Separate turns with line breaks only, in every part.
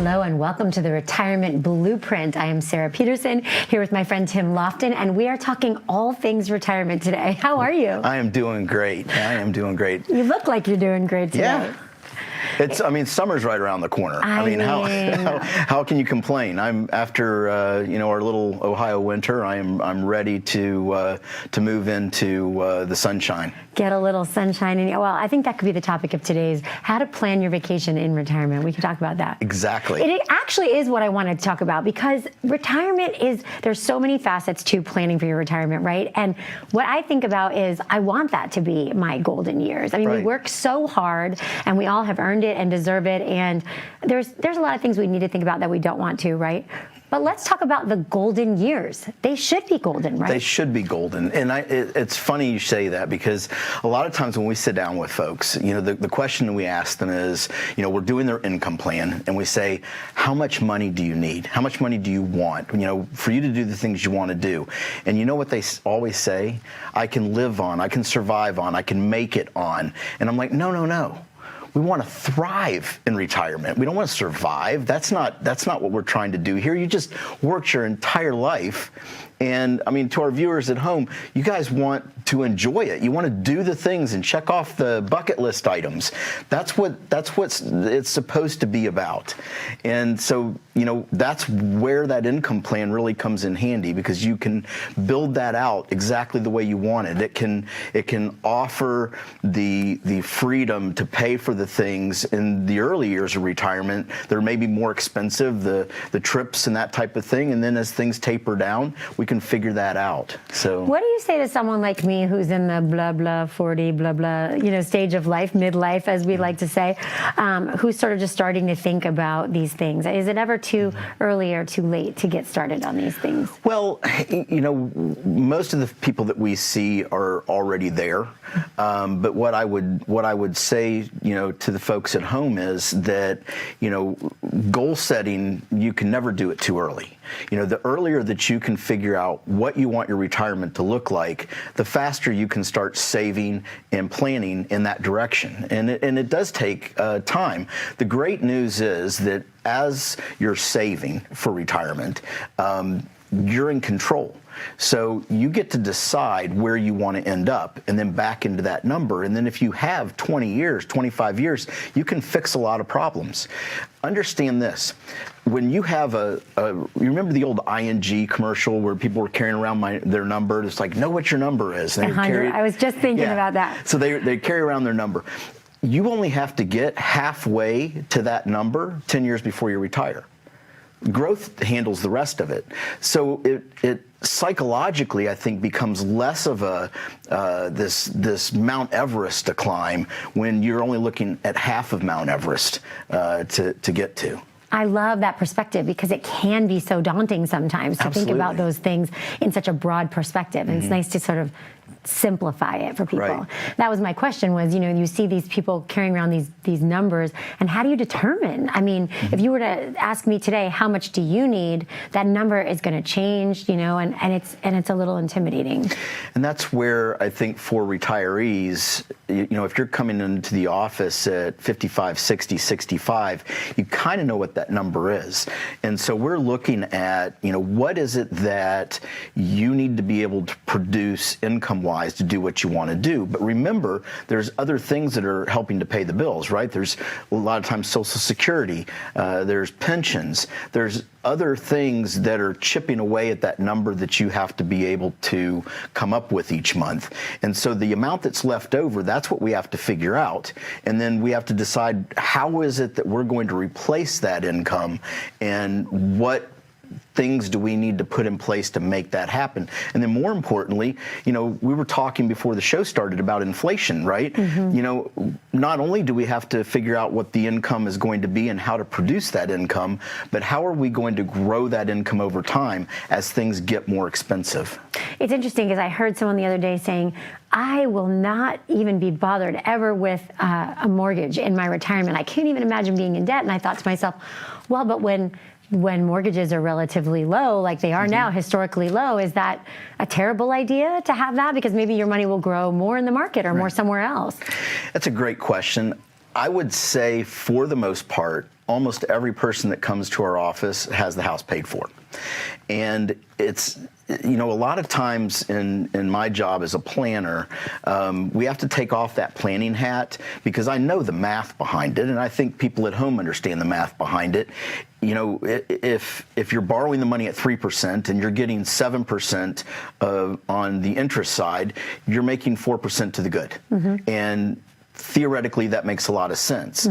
Hello and welcome to the Retirement Blueprint. I am Sara Peterson here with my friend Tim Lofton, and we are talking all things retirement today. How are you?
I am doing great.
You look like you're doing great today.
Yeah. Summer's right around the corner. How can you complain? I'm after our little Ohio winter. I'm ready to move into the sunshine.
Get a little sunshine in you. Well, I think that could be the topic of today's how to plan your vacation in retirement. We can talk about that.
Exactly.
It actually is what I wanted to talk about, because retirement there's so many facets to planning for your retirement, right? And what I think about is I want that to be my golden years. I mean, we work so hard and we all have earned it and deserve it. And there's a lot of things we need to think about that we don't want to, right? But let's talk about the golden years. They should be golden, right?
They should be golden. And it's funny you say that, because a lot of times when we sit down with folks, the question that we ask them is, we're doing their income plan, and we say, how much money do you need? How much money do you want, for you to do the things you want to do? And you know what they always say? I can live on, I can survive on, I can make it on. And I'm like, no. We want to thrive in retirement. We don't want to survive. That's not what we're trying to do here. You just worked your entire life. And to our viewers at home, you guys want to enjoy it. You want to do the things and check off the bucket list items. That's what it's supposed to be about. And so, that's where that income plan really comes in handy, because you can build that out exactly the way you want it. It can offer the freedom to pay for the things in the early years of retirement that are maybe more expensive, the trips and that type of thing. And then as things taper down, we can figure that out. So
what do you say to someone like me who's in the blah blah 40 blah blah stage of life, midlife as we like to say, who's sort of just starting to think about these things? Is it ever too early or too late to get started on these things?
Well, most of the people that we see are already there. But what I would say, to the folks at home is that, goal setting, you can never do it too early. The earlier that you can figure out what you want your retirement to look like, the faster you can start saving and planning in that direction. And it does take time. The great news is that as you're saving for retirement, you're in control. So you get to decide where you want to end up and then back into that number. And then if you have 20 years, 25 years, you can fix a lot of problems. Understand this. When you have you remember the old ING commercial where people were carrying around their number? It's like, know what your number is.
I was just thinking about that.
So they carry around their number. You only have to get halfway to that number 10 years before you retire. Growth handles the rest of it. So it psychologically, I think, becomes less of this Mount Everest to climb when you're only looking at half of Mount Everest to get to.
I love that perspective, because it can be so daunting sometimes to think about those things in such a broad perspective. And it's nice to sort of simplify it for people.
Right.
That was my question was, you see these people carrying around these numbers, and how do you determine? If you were to ask me today, how much do you need, that number is going to change, and it's a little intimidating.
And that's where I think for retirees, if you're coming into the office at 55, 60, 65, you kind of know what that number is. And so we're looking at, what is it that you need to be able to produce income-wise to do what you want to do. But remember, there's other things that are helping to pay the bills, right? There's a lot of times Social Security, there's pensions, there's other things that are chipping away at that number that you have to be able to come up with each month. And so the amount that's left over, that's what we have to figure out. And then we have to decide, how is it that we're going to replace that income, and what things do we need to put in place to make that happen? And then more importantly, we were talking before the show started about inflation, right? Not only do we have to figure out what the income is going to be and how to produce that income, but how are we going to grow that income over time as things get more expensive?
It's interesting, because I heard someone the other day saying, I will not even be bothered ever with a mortgage in my retirement. I can't even imagine being in debt. And I thought to myself, well, but when mortgages are relatively low, like they are now, historically low, is that a terrible idea to have that? Because maybe your money will grow more in the market or more somewhere else.
That's a great question. I would say for the most part, almost every person that comes to our office has the house paid for. And it's, a lot of times in my job as a planner, we have to take off that planning hat because I know the math behind it, and I think people at home understand the math behind it. If you're borrowing the money at 3% and you're getting 7% on the interest side, you're making 4% to the good. And theoretically, that makes a lot of sense.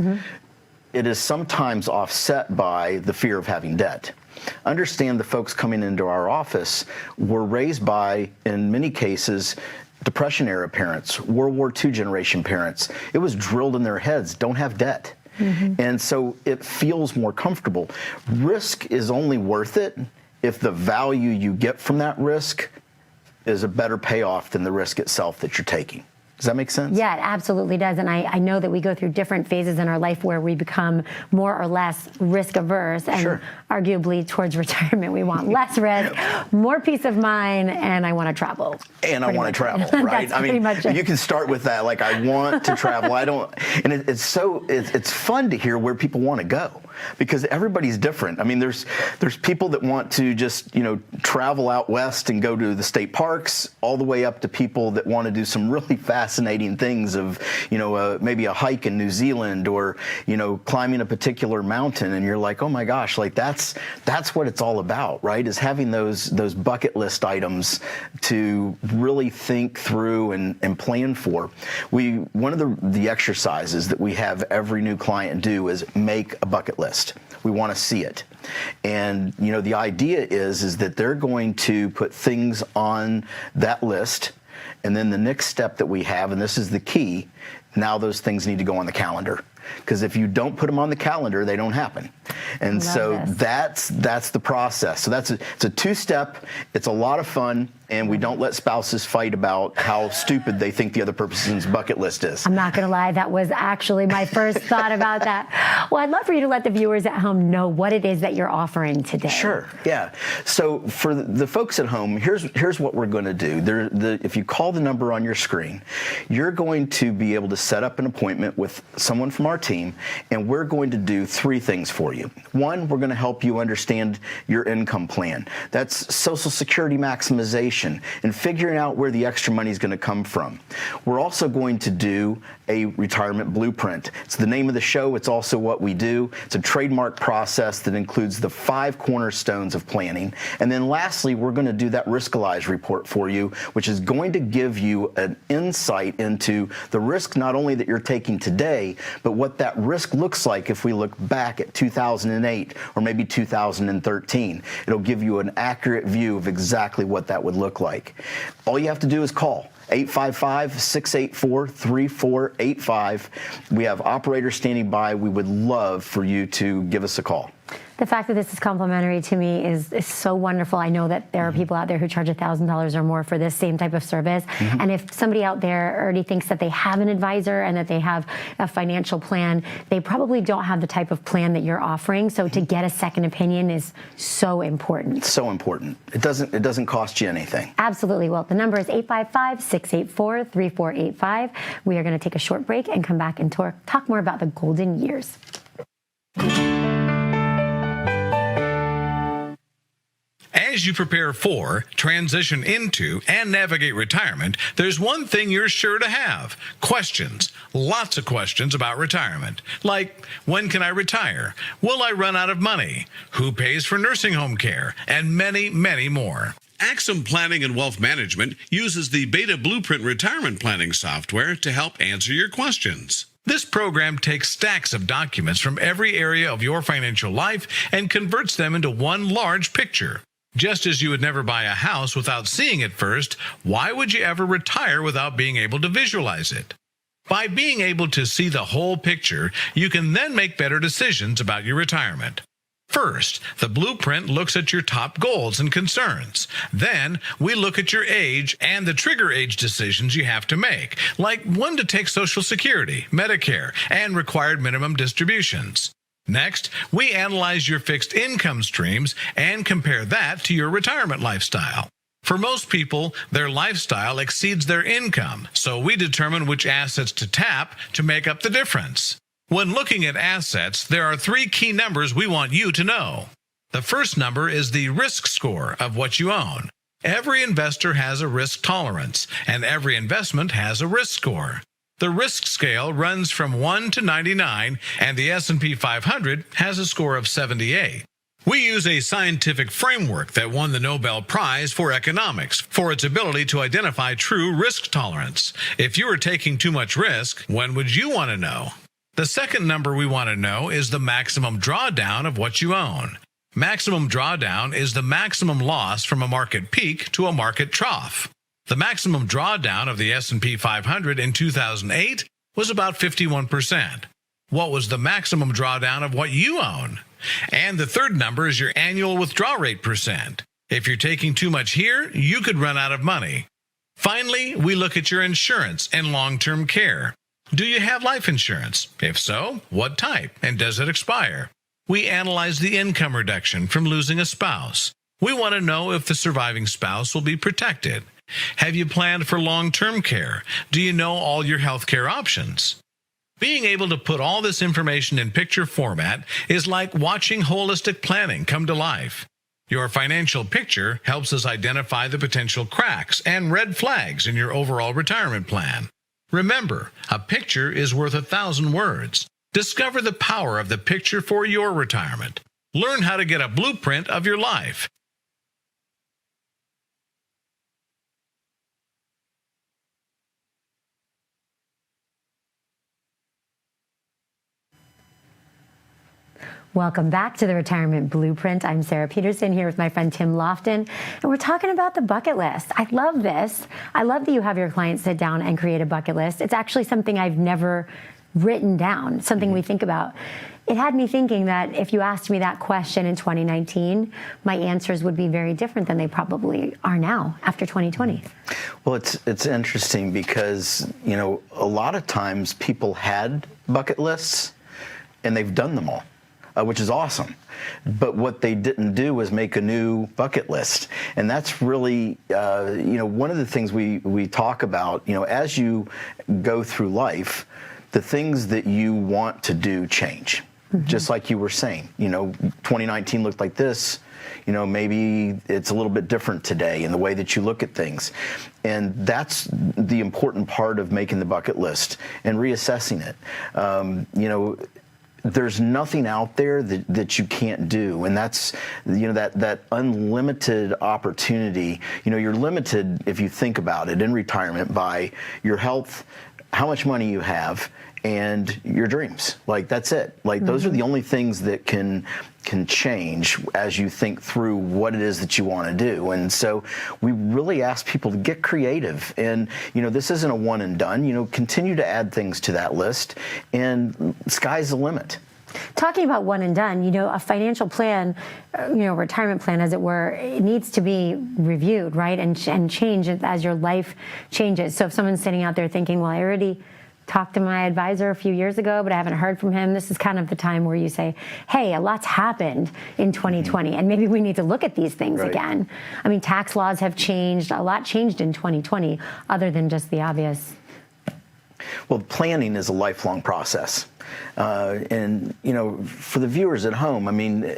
It is sometimes offset by the fear of having debt. Understand the folks coming into our office were raised by, in many cases, Depression-era parents, World War II generation parents. It was drilled in their heads, don't have debt. And so it feels more comfortable. Risk is only worth it if the value you get from that risk is a better payoff than the risk itself that you're taking. Does that make sense?
Yeah, it absolutely does. And I know that we go through different phases in our life where we become more or less risk averse. And arguably towards retirement, we want less risk, more peace of mind, and I want to travel.
And I want to travel, right?
I mean,
you can start with that, like, I want to travel. I don't, and it's fun to hear where people want to go because everybody's different. I mean, there's people that want to just, travel out west and go to the state parks, all the way up to people that want to do some really fascinating things of, maybe a hike in New Zealand or, climbing a particular mountain. And you're like, oh my gosh, like that's what it's all about, right? Is having those bucket list items to really think through and plan for. One of the exercises that we have every new client do is make a bucket list. We want to see it. And, the idea is that they're going to put things on that list. And then the next step that we have, and this is the key, now those things need to go on the calendar. Because if you don't put them on the calendar, they don't happen. And so that's the process. So it's a two-step. It's a lot of fun. And we don't let spouses fight about how stupid they think the other person's bucket list is.
I'm not going to lie. That was actually my first thought about that. Well, I'd love for you to let the viewers at home know what it is that you're offering today.
Sure. Yeah. So for the folks at home, here's what we're going to do. If you call the number on your screen, you're going to be able to set up an appointment with someone from our team, and we're going to do three things for you. One, we're going to help you understand your income plan. That's Social Security maximization and figuring out where the extra money is going to come from. We're also going to do a retirement blueprint. It's the name of the show. It's also what we do. It's a trademark process that includes the 5 cornerstones of planning. And then lastly, we're going to do that Riskalyze report for you, which is going to give you an insight into the risk not only that you're taking today, but what that risk looks like if we look back at 2008 or maybe 2013. It'll give you an accurate view of exactly what that would look like. All you have to do is call 855-684-3485. We have operators standing by. We would love for you to give us a call.
The fact that this is complimentary to me is so wonderful. I know that there are people out there who charge $1,000 or more for this same type of service. And if somebody out there already thinks that they have an advisor and that they have a financial plan, they probably don't have the type of plan that you're offering. So to get a second opinion is so important.
It's so important. It doesn't cost you anything.
Absolutely. Well, the number is 855-684-3485. We are going to take a short break and come back and talk more about the golden years.
As you prepare for, transition into, and navigate retirement, there's one thing you're sure to have: questions. Lots of questions about retirement. Like, when can I retire? Will I run out of money? Who pays for nursing home care? And many, many more.
Axum Planning and Wealth Management uses the Beta Blueprint retirement planning software to help answer your questions.
This program takes stacks of documents from every area of your financial life and converts them into one large picture. Just as you would never buy a house without seeing it first, why would you ever retire without being able to visualize it? By being able to see the whole picture, you can then make better decisions about your retirement. First, the blueprint looks at your top goals and concerns. Then, we look at your age and the trigger age decisions you have to make, like when to take Social Security, Medicare, and required minimum distributions. Next, we analyze your fixed income streams and compare that to your retirement lifestyle. For most people, their lifestyle exceeds their income, so we determine which assets to tap to make up the difference. When looking at assets, there are 3 key numbers we want you to know. The first number is the risk score of what you own. Every investor has a risk tolerance, and every investment has a risk score. The risk scale runs from 1 to 99, and the S&P 500 has a score of 78. We use a scientific framework that won the Nobel Prize for economics for its ability to identify true risk tolerance. If you are taking too much risk, when would you want to know? The second number we want to know is the maximum drawdown of what you own. Maximum drawdown is the maximum loss from a market peak to a market trough. The maximum drawdown of the S&P 500 in 2008 was about 51%. What was the maximum drawdown of what you own? And the third number is your annual withdrawal rate percent. If you're taking too much here, you could run out of money. Finally, we look at your insurance and long-term care. Do you have life insurance? If so, what type, and does it expire? We analyze the income reduction from losing a spouse. We want to know if the surviving spouse will be protected. Have you planned for long-term care? Do you know all your health care options? Being able to put all this information in picture format is like watching holistic planning come to life. Your financial picture helps us identify the potential cracks and red flags in your overall retirement plan. Remember, a picture is worth 1,000 words. Discover the power of the picture for your retirement. Learn how to get a blueprint of your life.
Welcome back to the Retirement Blueprint. I'm Sara Peterson here with my friend Tim Lofton, and we're talking about the bucket list. I love this. I love that you have your clients sit down and create a bucket list. It's actually something I've never written down, something we think about. It had me thinking that if you asked me that question in 2019, my answers would be very different than they probably are now after 2020.
Well, it's interesting because, a lot of times people had bucket lists and they've done them all. Which is awesome. But what they didn't do was make a new bucket list. And that's really, one of the things we talk about, as you go through life, the things that you want to do change. Mm-hmm. Just like you were saying, 2019 looked like this. Maybe it's a little bit different today in the way that you look at things. And that's the important part of making the bucket list and reassessing it. There's nothing out there that you can't do, and that's that unlimited opportunity. You're limited, if you think about it, in retirement by your health, how much money you have, and your dreams. Like, that's it. Like, those are the only things that can change as you think through what it is that you want to do. And so we really ask people to get creative. And, this isn't a one and done. Continue to add things to that list, and sky's the limit.
Talking about one and done, a financial plan, retirement plan, as it were, it needs to be reviewed, right? And change as your life changes. So if someone's sitting out there thinking, well, I already talked to my advisor a few years ago, but I haven't heard from him, this is kind of the time where you say, hey, a lot's happened in 2020, and maybe we need to look at these things again. I mean, tax laws have changed. A lot changed in 2020, other than just the obvious.
Well, planning is a lifelong process. And, for the viewers at home, I mean,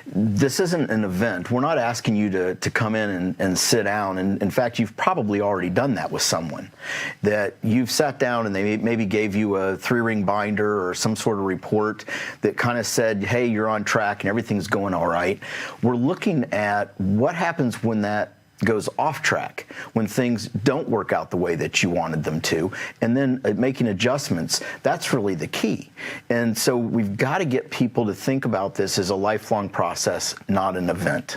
this isn't an event. We're not asking you to come in and sit down. And in fact, you've probably already done that with someone, that you've sat down and they maybe gave you a 3-ring binder or some sort of report that kind of said, hey, you're on track and everything's going all right. We're looking at what happens when that goes off track, when things don't work out the way that you wanted them to, and then making adjustments. That's really the key. And so we've got to get people to think about this as a lifelong process, not an event.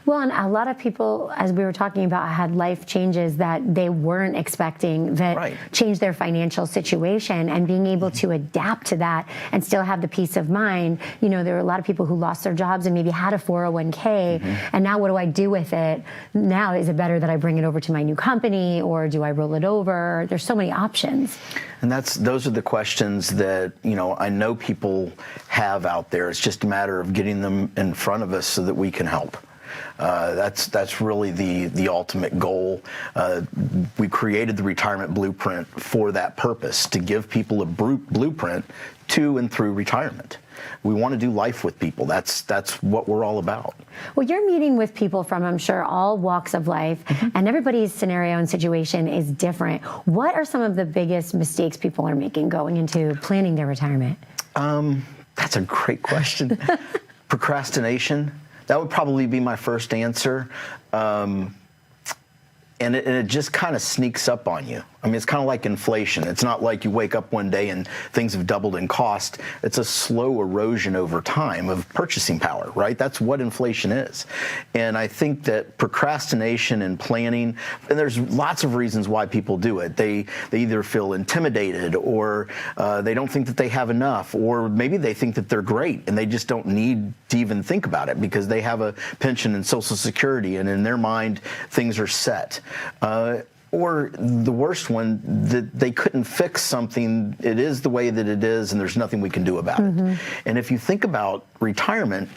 Well, and a lot of people, as we were talking about, had life changes that they weren't expecting that changed their financial situation, and being able to adapt to that and still have the peace of mind. There were a lot of people who lost their jobs and maybe had a 401k, and now what do I do with it? Now, is it better that I bring it over to my new company, or do I roll it over? There's so many options.
And those are the questions that, I know people have out there. It's just a matter of getting them in front of us so that we can help. That's really the ultimate goal. We created the retirement blueprint for that purpose, to give people a blueprint to and through retirement. We want to do life with people. That's what we're all about.
Well, you're meeting with people from, I'm sure, all walks of life, and everybody's scenario and situation is different. What are some of the biggest mistakes people are making going into planning their retirement?
That's a great question. Procrastination. That would probably be my first answer. And it just kind of sneaks up on you. I mean, it's kind of like inflation. It's not like you wake up one day and things have doubled in cost. It's a slow erosion over time of purchasing power, right? That's what inflation is. And I think that procrastination and planning, and there's lots of reasons why people do it. They either feel intimidated, or they don't think that they have enough, or maybe they think that they're great and they just don't need to even think about it because they have a pension and Social Security, and in their mind, things are set. Or the worst one, that they couldn't fix something. It is the way that it is, and there's nothing we can do about it. And if you think about retirement,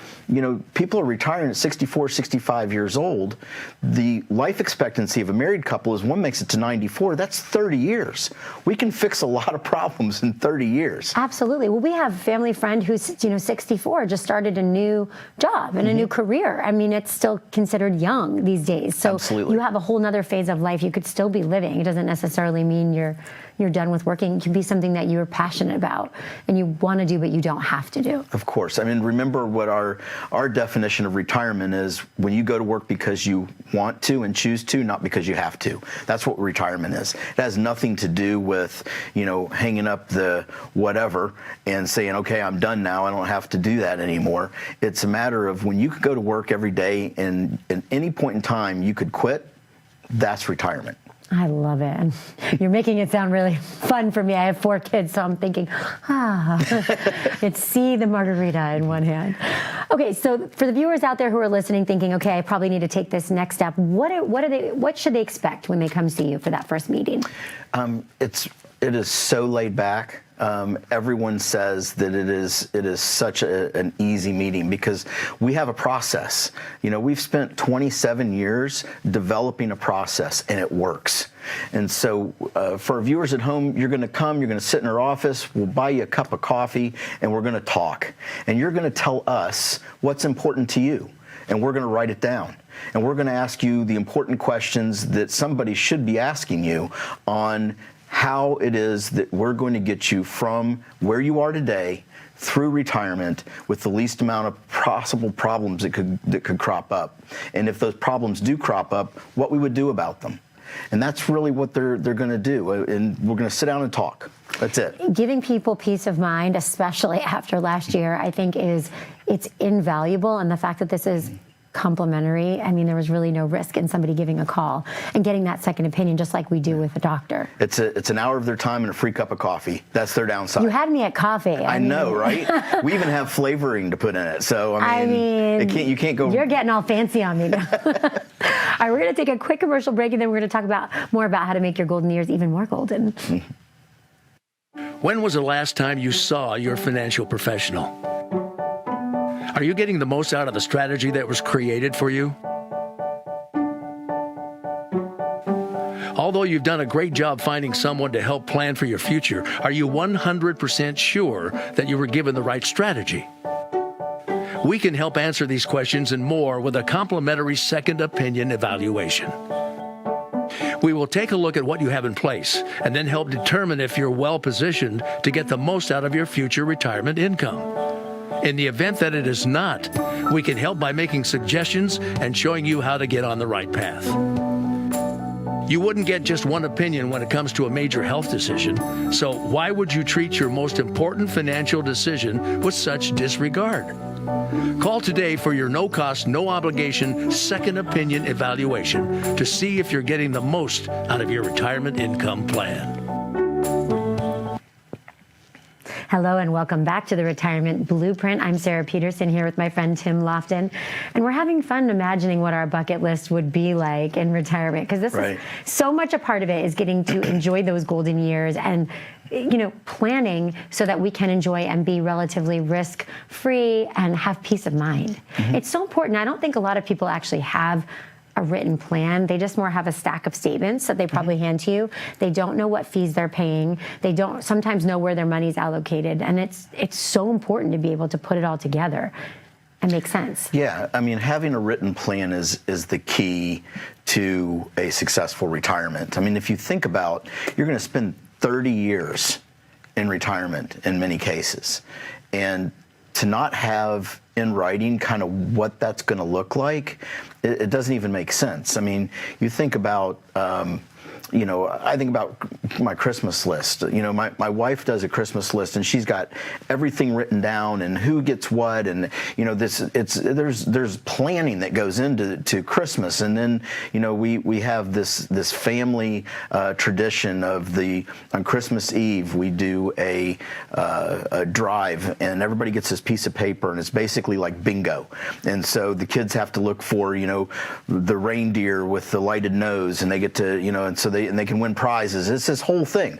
people are retiring at 64, 65 years old. The life expectancy of a married couple is one makes it to 94. That's 30 years. We can fix a lot of problems in 30 years.
Absolutely. Well, we have a family friend who's 64, just started a new job and a new career. I mean, it's still considered young these days. So
Absolutely.
You have a whole nother phase of life you could still be living. It doesn't necessarily mean you're done with working. It can be something that you're passionate about and you want to do, but you don't have to do.
Of course. I mean, remember what our definition of retirement is: when you go to work because you want to and choose to, not because you have to. That's what retirement is. It has nothing to do with, hanging up the whatever and saying, okay, I'm done now. I don't have to do that anymore. It's a matter of when you could go to work every day and at any point in time you could quit. That's retirement.
I love it. And you're making it sound really fun for me. I have 4 kids, so I'm thinking, it's see the margarita in one hand. Okay, so for the viewers out there who are listening, thinking, okay, I probably need to take this next step, what should they expect when they come see you for that first meeting?
It is so laid back. Everyone says that it is such an easy meeting because we have a process. We've spent 27 years developing a process, and it works. And so for our viewers at home, you're going to come, you're going to sit in our office, we'll buy you a cup of coffee, and we're going to talk. And you're going to tell us what's important to you, and we're going to write it down. And we're going to ask you the important questions that somebody should be asking you on how it is that we're going to get you from where you are today through retirement with the least amount of possible problems that could crop up. And if those problems do crop up, what we would do about them. And that's really what they're going to do. And we're going to sit down and talk. That's it. Giving
people peace of mind, especially after last year, I think it's invaluable. And the fact that this is complimentary, I mean, there was really no risk in somebody giving a call and getting that second opinion, just like we do with a doctor. It's an hour of their time and a free cup of coffee. That's their downside. You had me at coffee. I know, right? We even have flavoring to put in it. So I mean you can't go. You're getting all fancy on me now. All right, we're going to take a quick commercial break, and then we're going to talk more about how to make your golden years even more golden.
When was the last time you saw your financial professional? Are you getting the most out of the strategy that was created for you? Although you've done a great job finding someone to help plan for your future, are you 100% sure that you were given the right strategy? We can help answer these questions and more with a complimentary second opinion evaluation. We will take a look at what you have in place and then help determine if you're well positioned to get the most out of your future retirement income. In the event that it is not, we can help by making suggestions and showing you how to get on the right path. You wouldn't get just one opinion when it comes to a major health decision, so why would you treat your most important financial decision with such disregard? Call today for your no-cost, no-obligation second opinion evaluation to see if you're getting the most out of your retirement income plan.
Hello and welcome back to the Retirement Blueprint. I'm Sara Peterson here with my friend Tim Lofton, and we're having fun imagining what our bucket list would be like in retirement, because this is so much a part of it is getting to enjoy those golden years and planning so that we can enjoy and be relatively risk-free and have peace of mind. It's so important. I don't think a lot of people actually have a written plan. They just more have a stack of statements that they probably hand to you. They don't know what fees they're paying. They don't sometimes know where their money's allocated. And it's so important to be able to put it all together and make sense.
Yeah, I mean, having a written plan is the key to a successful retirement. I mean, if you think about, you're going to spend 30 years in retirement in many cases. And to not have in writing kind of what that's going to look like, it doesn't even make sense. I mean, you think about, I think about my Christmas list. My wife does a Christmas list, and she's got everything written down and who gets what, and there's planning that goes into Christmas, and then we have this family tradition of on Christmas Eve we do a drive, and everybody gets this piece of paper, and it's basically like bingo, and so the kids have to look for the reindeer with the lighted nose, and they get to and so they can win prizes. It's this whole thing.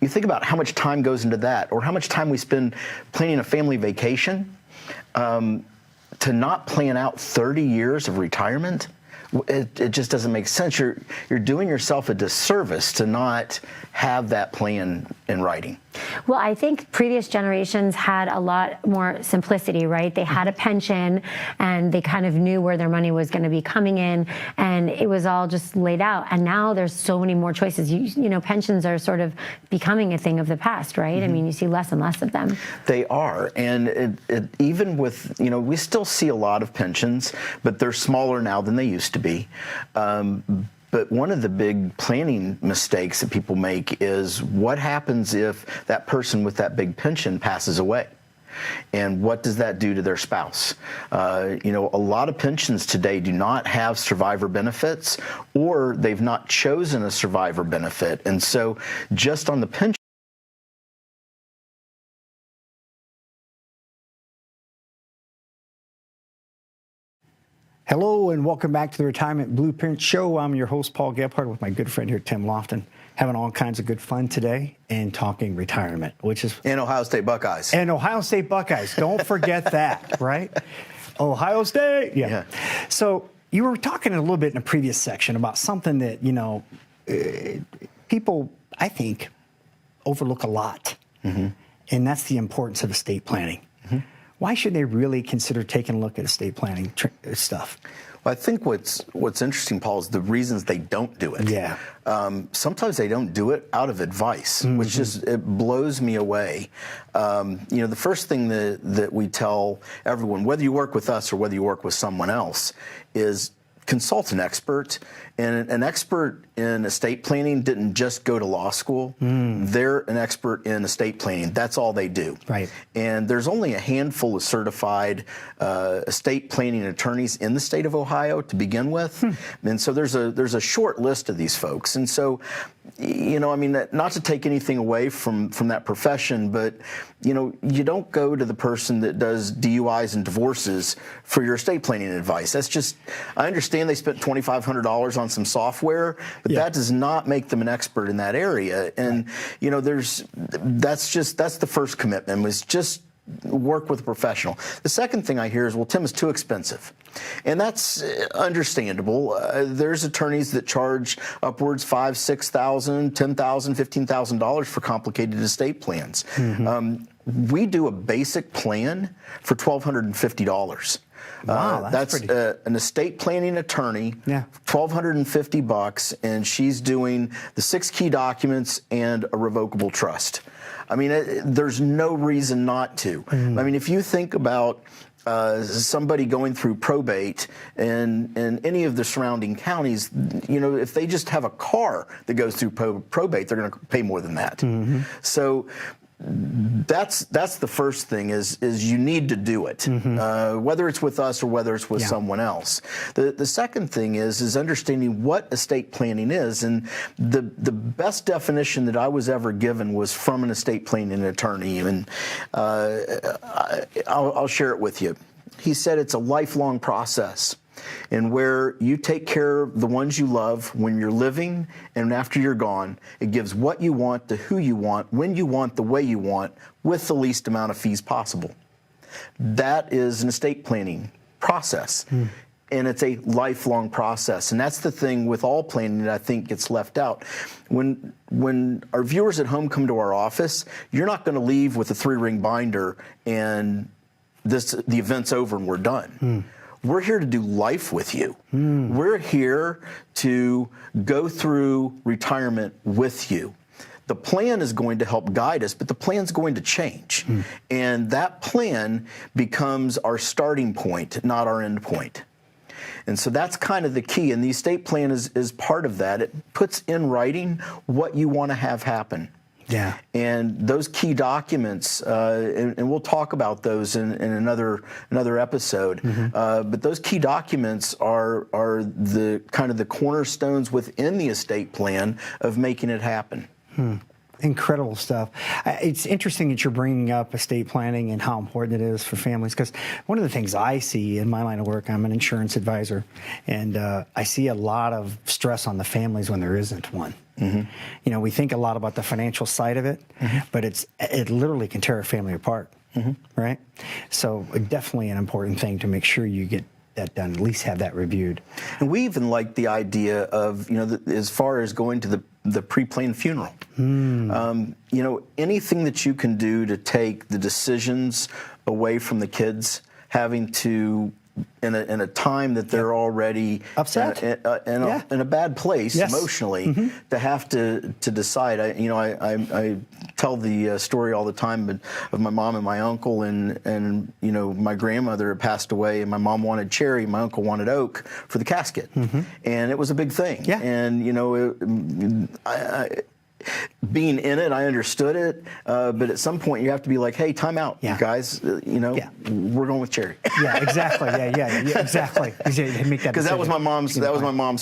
You think about how much time goes into that, or how much time we spend planning a family vacation. To not plan out 30 years of retirement, it just doesn't make sense. You're doing yourself a disservice to not have that plan in writing.
Well, I think previous generations had a lot more simplicity, right? They had a pension, and they kind of knew where their money was going to be coming in, and it was all just laid out. And now there's so many more choices. Pensions are sort of becoming a thing of the past, right? I mean, you see less and less of them.
They are, and even with, we still see a lot of pensions, but they're smaller now than they used to be. But one of the big planning mistakes that people make is, what happens if that person with that big pension passes away? And what does that do to their spouse? A lot of pensions today do not have survivor benefits, or they've not chosen a survivor benefit. And so just on the pension,
Hello and welcome back to the Retirement Blueprint Show. I'm your host, Paul Gebhardt, with my good friend here, Tim Lofton, having all kinds of good fun today and talking retirement, which is...
And Ohio State Buckeyes.
And Ohio State Buckeyes. Don't forget that, right? Ohio State. Yeah. So you were talking a little bit in a previous section about something that, people, I think, overlook a lot. And that's the importance of estate planning. Why should they really consider taking a look at estate planning stuff?
Well, I think what's interesting, Paul, is the reasons they don't do it.
Yeah.
Sometimes they don't do it out of advice, which just, it blows me away. The first thing that we tell everyone, whether you work with us or whether you work with someone else, is consult an expert. And an expert in estate planning didn't just go to law school. They're an expert in estate planning. That's all they do.
Right.
And there's only a handful of certified estate planning attorneys in the state of Ohio to begin with. And so there's a short list of these folks. And so, not to take anything away from that profession, but, you don't go to the person that does DUIs and divorces for your estate planning advice. That's just, I understand they spent $2,500 on some software, but that does not make them an expert in that area. And, that's the first commitment, was just work with a professional. The second thing I hear is, well, Tim, is too expensive. And that's understandable. There's attorneys that charge upwards $5,000, $6,000, $10,000, $15,000 for complicated estate plans. We do a basic plan for $1,250.
Wow, that's
an estate planning attorney, $1,250, and she's doing the 6 key documents and a revocable trust. I mean, there's no reason not to. I mean, if you think about somebody going through probate in any of the surrounding counties, if they just have a car that goes through probate, they're going to pay more than that. So that's the first thing is you need to do it, whether it's with us or whether it's with someone else. The second thing is understanding what estate planning is, and the best definition that I was ever given was from an estate planning attorney, and I'll share it with you. He said it's a lifelong process, and where you take care of the ones you love when you're living and after you're gone. It gives what you want to who you want, when you want, the way you want, with the least amount of fees possible. That is an estate planning process. And it's a lifelong process. And that's the thing with all planning that I think gets left out. When our viewers at home come to our office, you're not going to leave with a 3-ring binder and the event's over and we're done. We're here to do life with you. We're here to go through retirement with you. The plan is going to help guide us, but the plan's going to change. And that plan becomes our starting point, not our end point. And so that's kind of the key. And the estate plan is part of that. It puts in writing what you want to have happen.
Yeah.
And those key documents, and we'll talk about those in another episode, but those key documents are the kind of the cornerstones within the estate plan of making it happen.
Incredible stuff. It's interesting that you're bringing up estate planning and how important it is for families, because one of the things I see in my line of work, I'm an insurance advisor, and I see a lot of stress on the families when there isn't one. You know, we think a lot about the financial side of it, but it literally can tear a family apart, right? So definitely an important thing to make sure you get that done, at least have that reviewed.
And we even like the idea of, you know, as far as going to the pre-planned funeral. You know, anything that you can do to take the decisions away from the kids, having to, in a time that they're already
upset,
in a bad place emotionally, to have to decide. I tell the story all the time of my mom and my uncle, and you know, my grandmother had passed away, and my mom wanted cherry, my uncle wanted oak for the casket, and it was a big thing. And you know, being in it, I understood it, but at some point you have to be like, "Hey, time out, you guys. You know, we're going with cherry."
Exactly. Exactly.
Because that was my mom's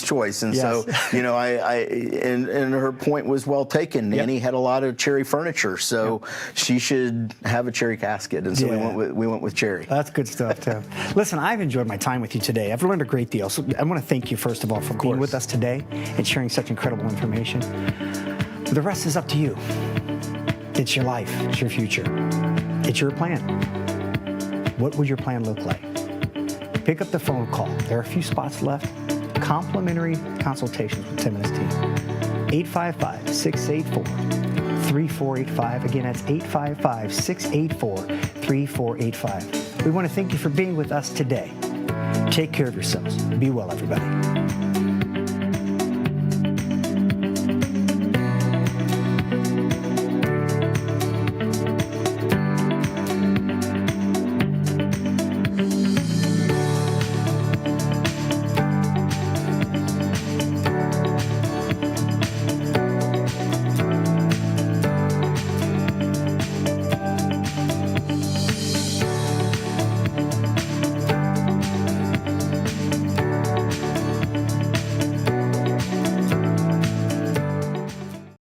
choice, and so you know, and her point was well taken. Nanny had a lot of cherry furniture, so she should have a cherry casket, and so we went with cherry.
That's good stuff, Tim. Listen, I've enjoyed my time with you today. I've learned a great deal. So I want to thank you first of all for being with us today and sharing such incredible information. The rest is up to you. It's your life. It's your future. It's your plan. What would your plan look like? Pick up the phone call. There are a few spots left. Complimentary consultations with Tim and his team. 855-684-3485. Again, that's 855-684-3485. We want to thank you for being with us today. Take care of yourselves. Be well, everybody.